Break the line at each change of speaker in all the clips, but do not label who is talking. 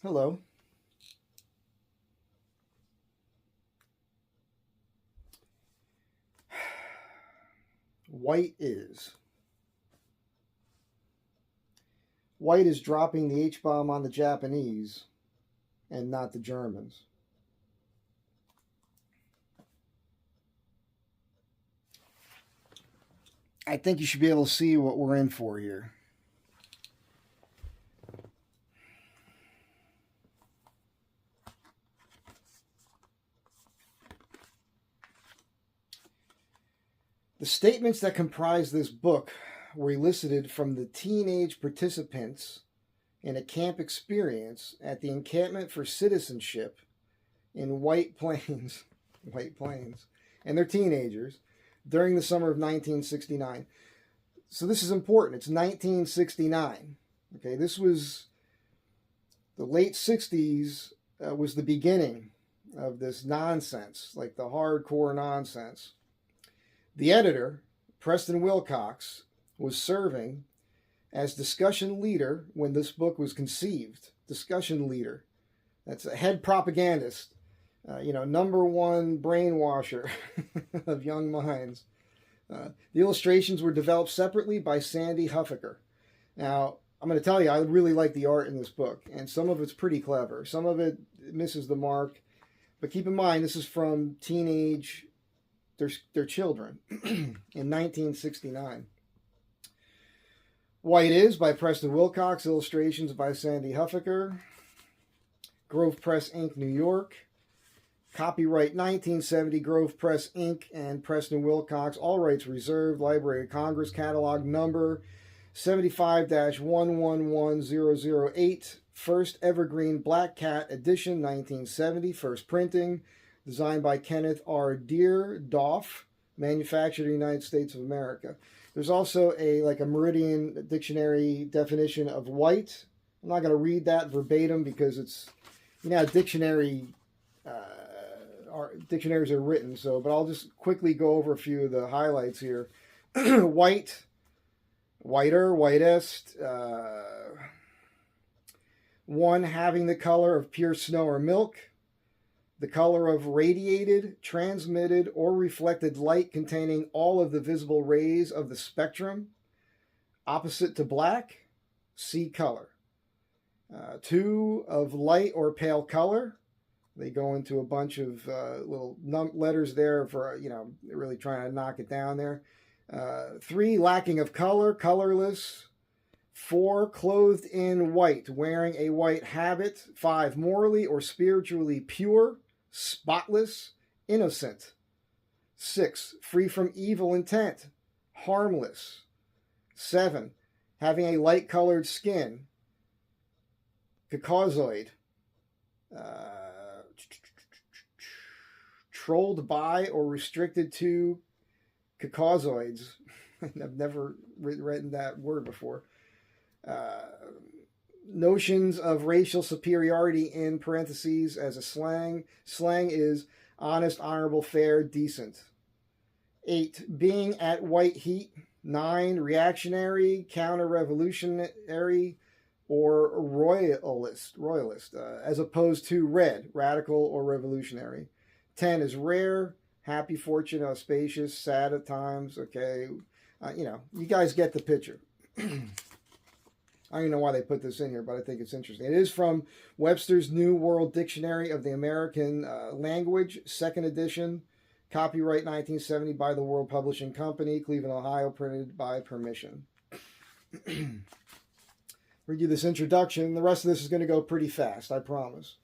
Hello. White is. White is dropping the H-bomb on the Japanese and not the Germans. I think you should be able to see what we're in for here. The statements that comprise this book were elicited from the teenage participants in a camp experience at the Encampment for Citizenship in White Plains, and they're teenagers, during the summer of 1969. So this is important. It's 1969. Okay, this was the late 60s, was the beginning of this nonsense, like the hardcore nonsense. The editor, Preston Wilcox, was serving as discussion leader when this book was conceived. Discussion leader. That's a head propagandist. Number one brainwasher of young minds. The illustrations were developed separately by Sandy Huffaker. Now, I'm going to tell you, I really like the art in this book, and some of it's pretty clever. Some of it misses the mark, but keep in mind, this is from teenage, their children, in 1969. White is by Preston Wilcox, illustrations by Sandy Huffaker, Grove Press, Inc., New York. Copyright 1970, Grove Press, Inc. and Preston Wilcox. All rights reserved. Library of Congress, catalog number 75-111008. First Evergreen Black Cat edition, 1970. First printing. Designed by Kenneth R. Deerdorff. Manufactured in the United States of America. There's also a Meridian dictionary definition of white. I'm not going to read that verbatim because it's, dictionaries are written, but I'll just quickly go over a few of the highlights here. White, whiter, whitest, one having the color of pure snow or milk, the color of radiated, transmitted, or reflected light containing all of the visible rays of the spectrum, opposite to black, see color. Two, of light or pale color. They go into a bunch of little letters there for, really trying to knock it down there. Three, lacking of color, colorless. Four, clothed in white, wearing a white habit. Five, morally or spiritually pure, spotless, innocent. Six, free from evil intent, harmless. Seven, having a light-colored skin, Caucasoid. Trolled by or restricted to Caucasoids. I've never read that word before. Notions of racial superiority in parentheses as a slang. Slang is honest, honorable, fair, decent. 8, being at white heat. 9, reactionary, counter-revolutionary, or royalist, as opposed to red, radical or revolutionary. 10 is rare, happy, fortunate, spacious, sad at times. Okay, you guys get the picture. I don't even know why they put this in here, but I think it's interesting. It is from Webster's New World Dictionary of the American Language, 2nd edition, copyright 1970 by the World Publishing Company, Cleveland, Ohio, printed by permission. Read you this introduction. The rest of this is going to go pretty fast, I promise.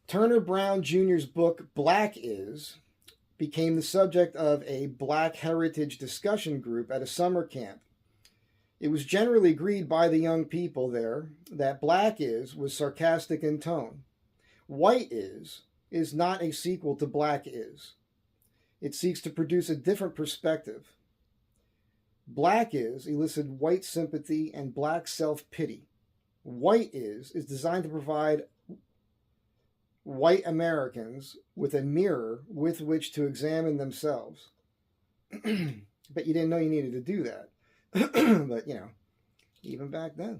Turner Brown Jr.'s book, Black Is, became the subject of a Black heritage discussion group at a summer camp. It was generally agreed by the young people there that Black Is was sarcastic in tone. White Is not a sequel to Black Is. It seeks to produce a different perspective. Black Is elicited white sympathy and black self-pity. White Is designed to provide white Americans with a mirror with which to examine themselves. But you didn't know you needed to do that. But, even back then.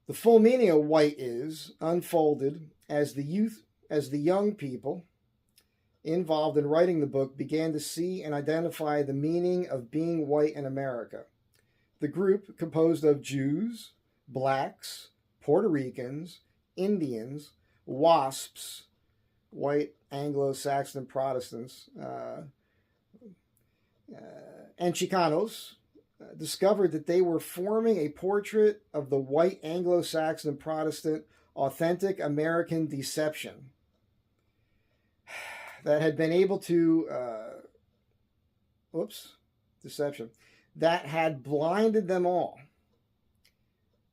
The full meaning of white is unfolded as the young people involved in writing the book began to see and identify the meaning of being white in America. The group, composed of Jews, blacks, Puerto Ricans, Indians, WASPs, white Anglo-Saxon Protestants, and Chicanos, discovered that they were forming a portrait of the white Anglo-Saxon Protestant authentic American deception that had been able to, that had blinded them all.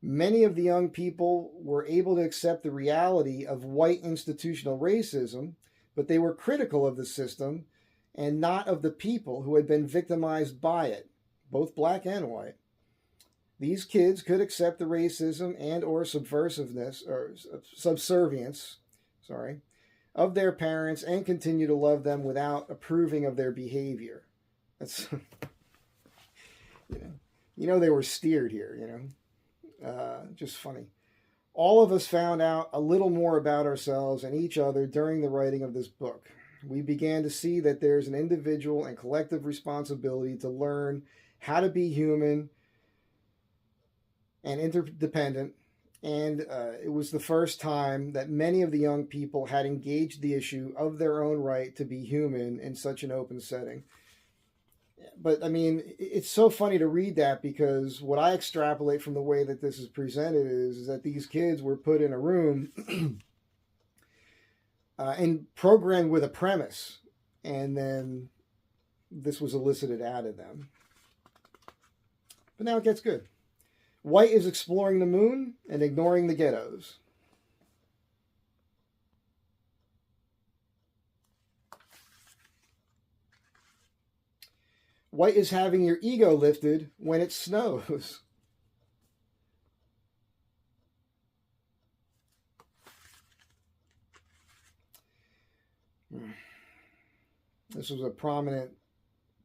Many of the young people were able to accept the reality of white institutional racism, but they were critical of the system and not of the people who had been victimized by it, both black and white. These kids could accept the racism and or subservience, of their parents and continue to love them without approving of their behavior. That's, they were steered here, just funny. All of us found out a little more about ourselves and each other during the writing of this book. We began to see that there's an individual and collective responsibility to learn how to be human and interdependent. And it was the first time that many of the young people had engaged the issue of their own right to be human in such an open setting. But, I mean, it's so funny to read that because what I extrapolate from the way that this is presented is that these kids were put in a room and programmed with a premise, and then this was elicited out of them. But now it gets good. White is exploring the moon and ignoring the ghettos. White is having your ego lifted when it snows. This was a prominent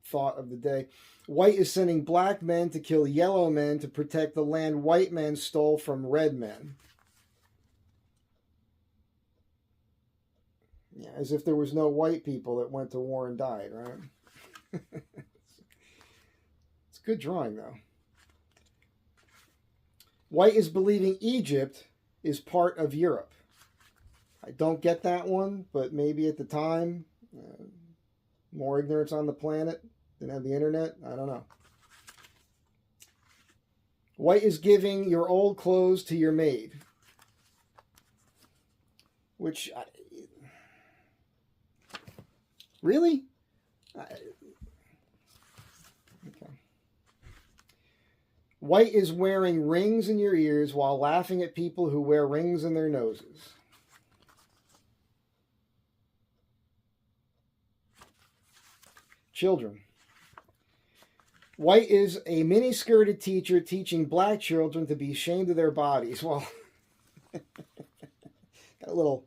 thought of the day. White is sending black men to kill yellow men to protect the land white men stole from red men. Yeah, as if there was no white people that went to war and died, right? It's good drawing, though. White is believing Egypt is part of Europe. I don't get that one, but maybe at the time, more ignorance on the planet. Didn't have the internet. I don't know. White is giving your old clothes to your maid. Which, really? Okay. White is wearing rings in your ears while laughing at people who wear rings in their noses. Children. White is a mini-skirted teacher teaching black children to be ashamed of their bodies. Well, got a little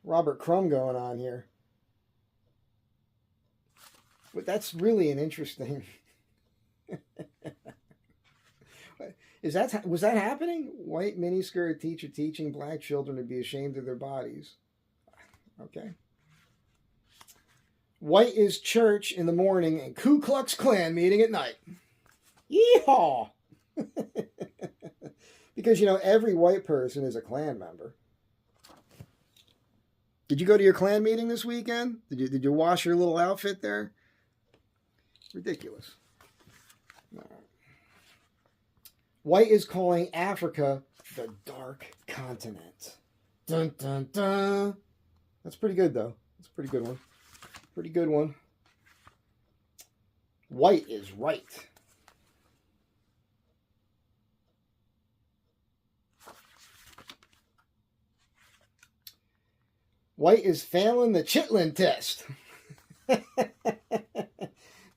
Robert Crumb going on here. But that's really an interesting... was that happening? White mini-skirted teacher teaching black children to be ashamed of their bodies. Okay. White is church in the morning and Ku Klux Klan meeting at night. Yeehaw! Because, every white person is a Klan member. Did you go to your Klan meeting this weekend? Did you wash your little outfit there? Ridiculous. White is calling Africa the Dark Continent. Dun, dun, dun. That's pretty good, though. That's a pretty good one. Pretty good one. White is right. White is failing the chitlin test.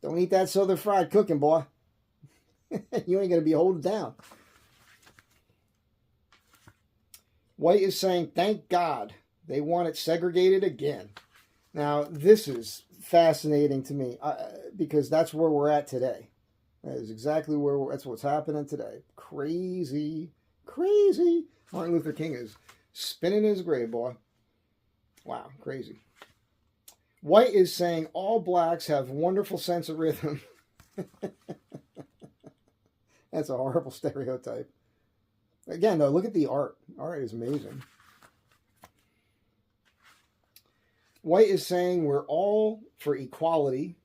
Don't eat that southern fried cooking, boy. You ain't going to be holding down. White is saying, thank God they want it segregated again. Now, this is fascinating to me because that's where we're at today. That is exactly that's what's happening today. Crazy, crazy. Martin Luther King is spinning his grave, boy. Wow, crazy. White is saying all blacks have wonderful sense of rhythm. That's a horrible stereotype. Again, though, look at the art. Art is amazing. White is saying we're all for equality,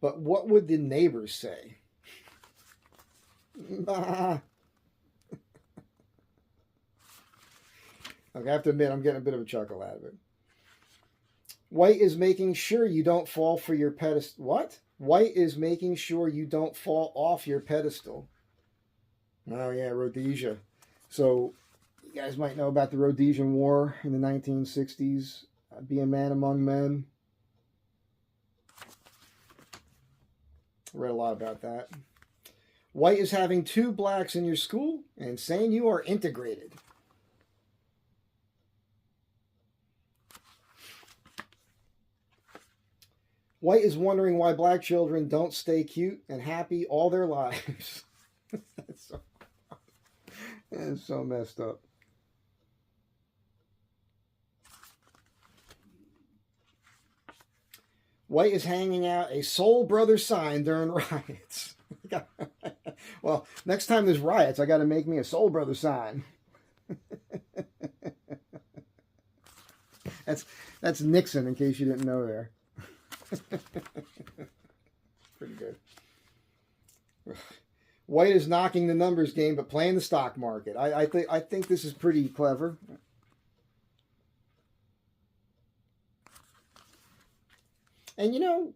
but what would the neighbors say? Okay, I have to admit, I'm getting a bit of a chuckle out of it. White is making sure you don't fall for your pedestal. What? White is making sure you don't fall off your pedestal. Oh, yeah, Rhodesia. So, you guys might know about the Rhodesian War in the 1960s. Be a man among men. I read a lot about that. White is having 2 blacks in your school and saying you are integrated. White is wondering why black children don't stay cute and happy all their lives. That's so messed up. White is hanging out a soul brother sign during riots. Well, next time there's riots, I got to make me a soul brother sign. That's Nixon, in case you didn't know there. Pretty good. White is knocking the numbers game, but playing the stock market. I think this is pretty clever. And you know,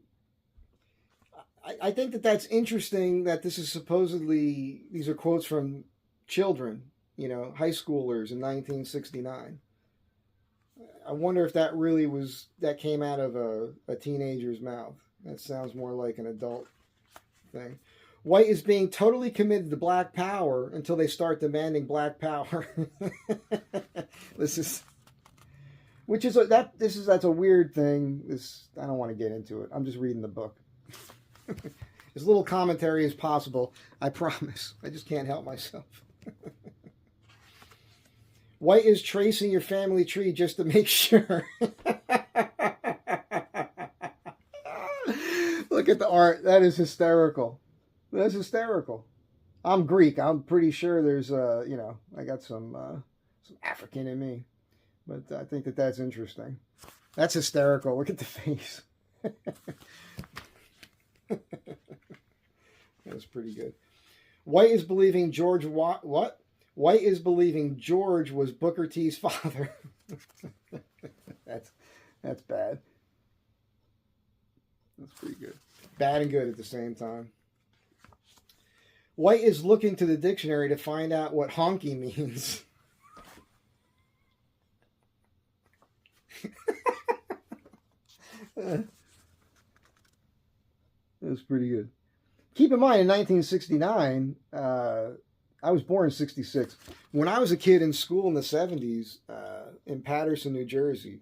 I think that's interesting that this is supposedly, these are quotes from children, you know, high schoolers in 1969. I wonder if that really that came out of a teenager's mouth. That sounds more like an adult thing. White is being totally committed to black power until they start demanding black power. That's a weird thing. I don't want to get into it. I'm just reading the book. As little commentary as possible, I promise. I just can't help myself. White is tracing your family tree just to make sure. Look at the art. That is hysterical. That's hysterical. I'm Greek. I'm pretty sure there's, I got some African in me. But I think that's interesting. That's hysterical. Look at the face. That's pretty good. White is believing what? White is believing George was Booker T's father. That's bad. That's pretty good. Bad and good at the same time. White is looking to the dictionary to find out what honky means. That's pretty good. Keep in mind, in 1969, I was born in 66. When I was a kid in school in the 70s, in Paterson, New Jersey,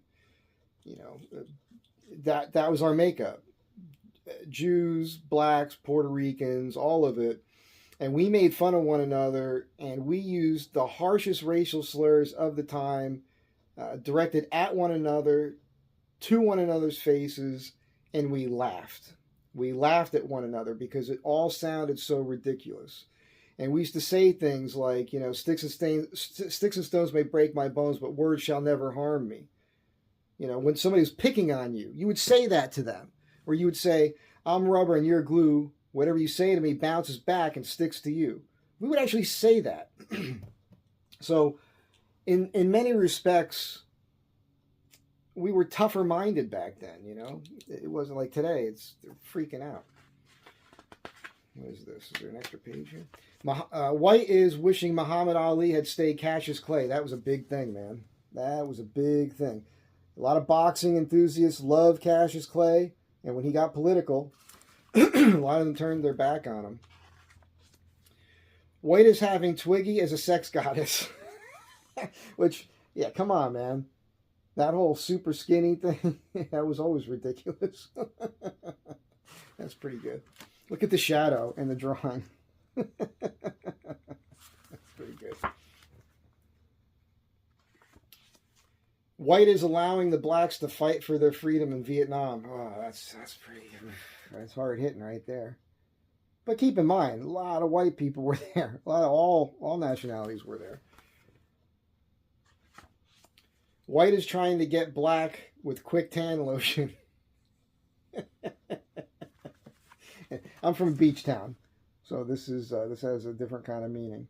that was our makeup. Jews, blacks, Puerto Ricans, all of it. And we made fun of one another, and we used the harshest racial slurs of the time, directed at one another, to one another's faces, and we laughed. We laughed at one another because it all sounded so ridiculous. And we used to say things like, sticks and stones may break my bones, but words shall never harm me. When somebody was picking on you, you would say that to them. Or you would say, I'm rubber and you're glue. Whatever you say to me bounces back and sticks to you. We would actually say that. So, in many respects, we were tougher minded back then, It wasn't like today. They're freaking out. What is this? Is there an extra page here? White is wishing Muhammad Ali had stayed Cassius Clay. That was a big thing, man. That was a big thing. A lot of boxing enthusiasts love Cassius Clay, and when he got political, a lot of them turned their back on him. White is having Twiggy as a sex goddess. Which, yeah, come on, man. That whole super skinny thing, that was always ridiculous. That's pretty good. Look at the shadow in the drawing. That's pretty good. White is allowing the blacks to fight for their freedom in Vietnam. Oh, that's that's hard hitting right there. But keep in mind, a lot of white people were there. A lot of all nationalities were there. White is trying to get black with quick tan lotion. I'm from Beach Town, so this has a different kind of meaning.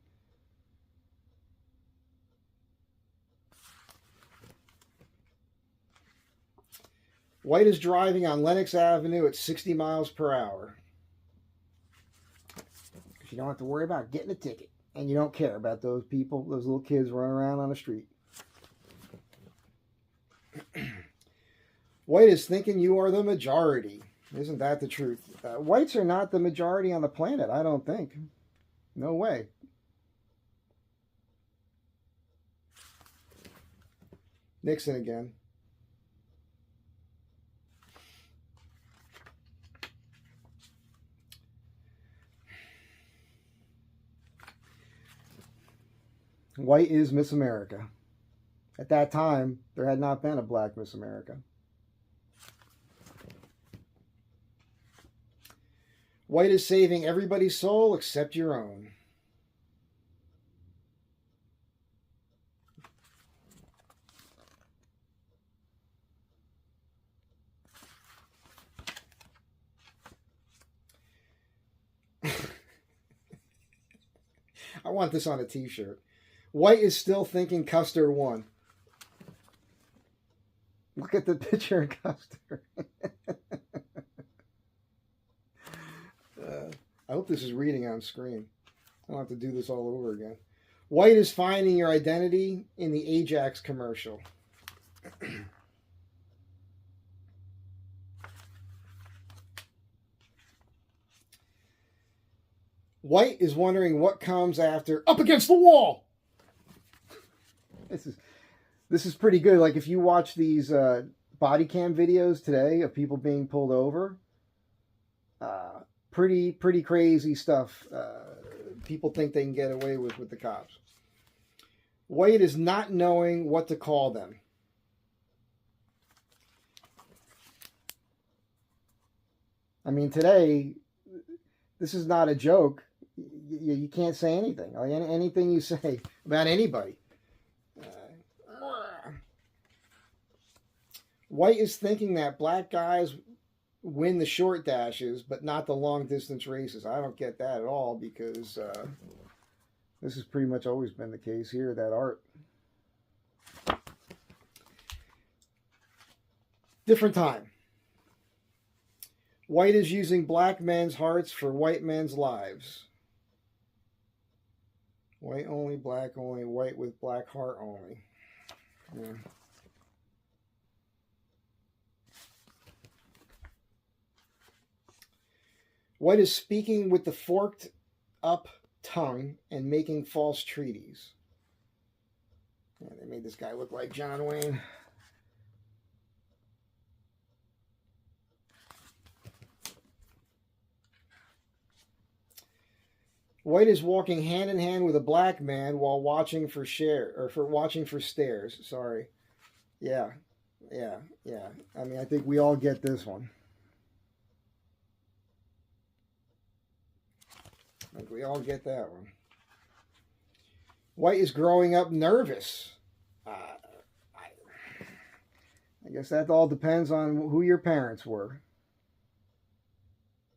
White is driving on Lenox Avenue at 60 miles per hour. Because you don't have to worry about getting a ticket. And you don't care about those people, those little kids running around on the street. White is thinking you are the majority. Isn't that the truth? Whites are not the majority on the planet, I don't think. No way. Nixon again. White is Miss America. At that time, there had not been a black Miss America. White is saving everybody's soul except your own. I want this on a t-shirt. White is still thinking Custer won. Look at the picture of Custer. I hope this is reading on screen. I don't have to do this all over again. White is finding your identity in the Ajax commercial. White is wondering what comes after up against the wall. This is pretty good. Like if you watch these body cam videos today of people being pulled over, pretty crazy stuff. People think they can get away with the cops. White is not knowing what to call them. I mean, today, this is not a joke. You can't say anything. Like anything you say about anybody. White is thinking that black guys win the short dashes, but not the long distance races. I don't get that at all because this has pretty much always been the case here, that art. Different time. White is using black men's hearts for white men's lives. White only, black only, white with black heart only. Yeah. White is speaking with the forked up tongue and making false treaties. Yeah, they made this guy look like John Wayne. White is walking hand in hand with a black man while watching for stairs. Sorry. Yeah. I mean, I think we all get this one. I think we all get that one. White is growing up nervous. I guess that all depends on who your parents were.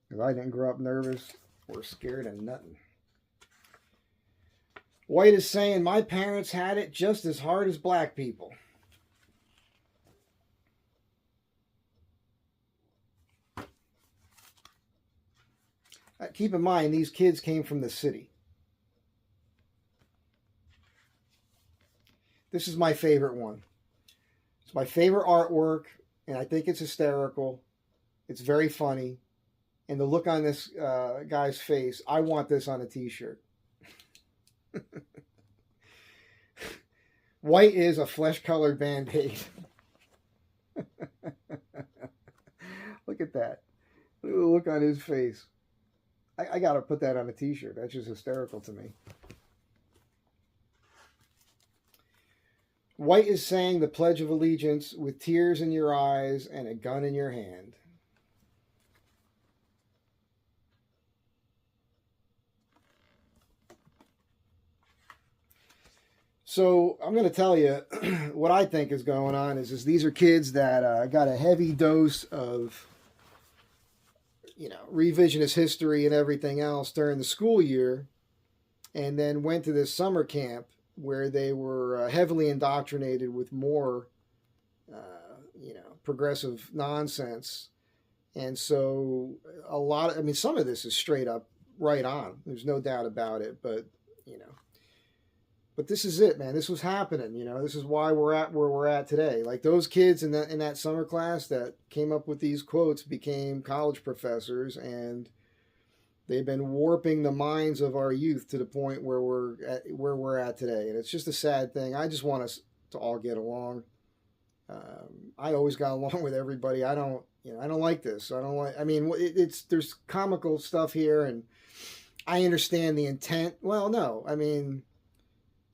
Because I didn't grow up nervous or scared of nothing. White is saying, my parents had it just as hard as black people. Keep in mind, these kids came from the city. This is my favorite one. It's my favorite artwork, and I think it's hysterical. It's very funny. And the look on this guy's face, I want this on a t-shirt. White is a flesh-colored Band-Aid. Look at that. Look at the look on his face. I got to put that on a t-shirt. That's just hysterical to me. White is saying the Pledge of Allegiance with tears in your eyes and a gun in your hand. So I'm going to tell you what I think is going on is these are kids that got a heavy dose of, revisionist history and everything else during the school year, and then went to this summer camp where they were heavily indoctrinated with more, progressive nonsense. And so some of this is straight up right on. There's no doubt about it, but this is it, man. This was happening, This is why we're at where we're at today. Like those kids in that summer class that came up with these quotes became college professors, and they've been warping the minds of our youth to the point where we're at today. And it's just a sad thing. I just want us to all get along. I always got along with everybody. I don't like this. There's comical stuff here, and I understand the intent. Well, no,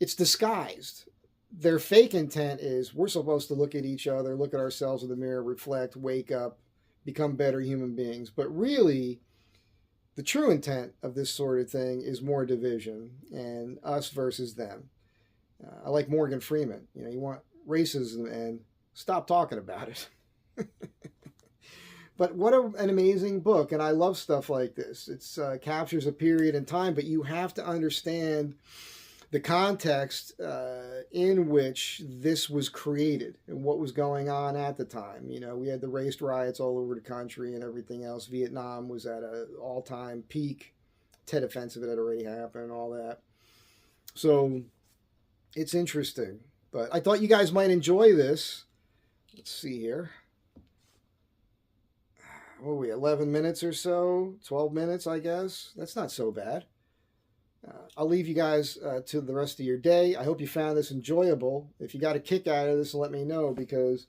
it's disguised. Their fake intent is we're supposed to look at each other, look at ourselves in the mirror, reflect, wake up, become better human beings. But really, the true intent of this sort of thing is more division and us versus them. I like Morgan Freeman. You want racism and stop talking about it. But what an amazing book. And I love stuff like this. It captures a period in time, but you have to understand the context in which this was created and what was going on at the time. We had the race riots all over the country and everything else. Vietnam was at an all-time peak. Tet Offensive had already happened and all that. So it's interesting. But I thought you guys might enjoy this. Let's see here. What are we, 11 minutes or so? 12 minutes, I guess. That's not so bad. I'll leave you guys to the rest of your day. I hope you found this enjoyable. If you got a kick out of this, let me know, because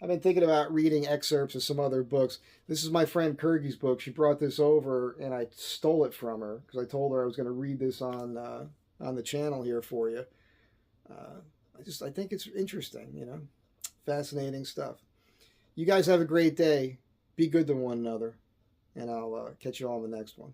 I've been thinking about reading excerpts of some other books. This is my friend Kirgy's book. She brought this over, and I stole it from her because I told her I was going to read this on the channel here for you. I think it's interesting, fascinating stuff. You guys have a great day. Be good to one another, and I'll catch you all in the next one.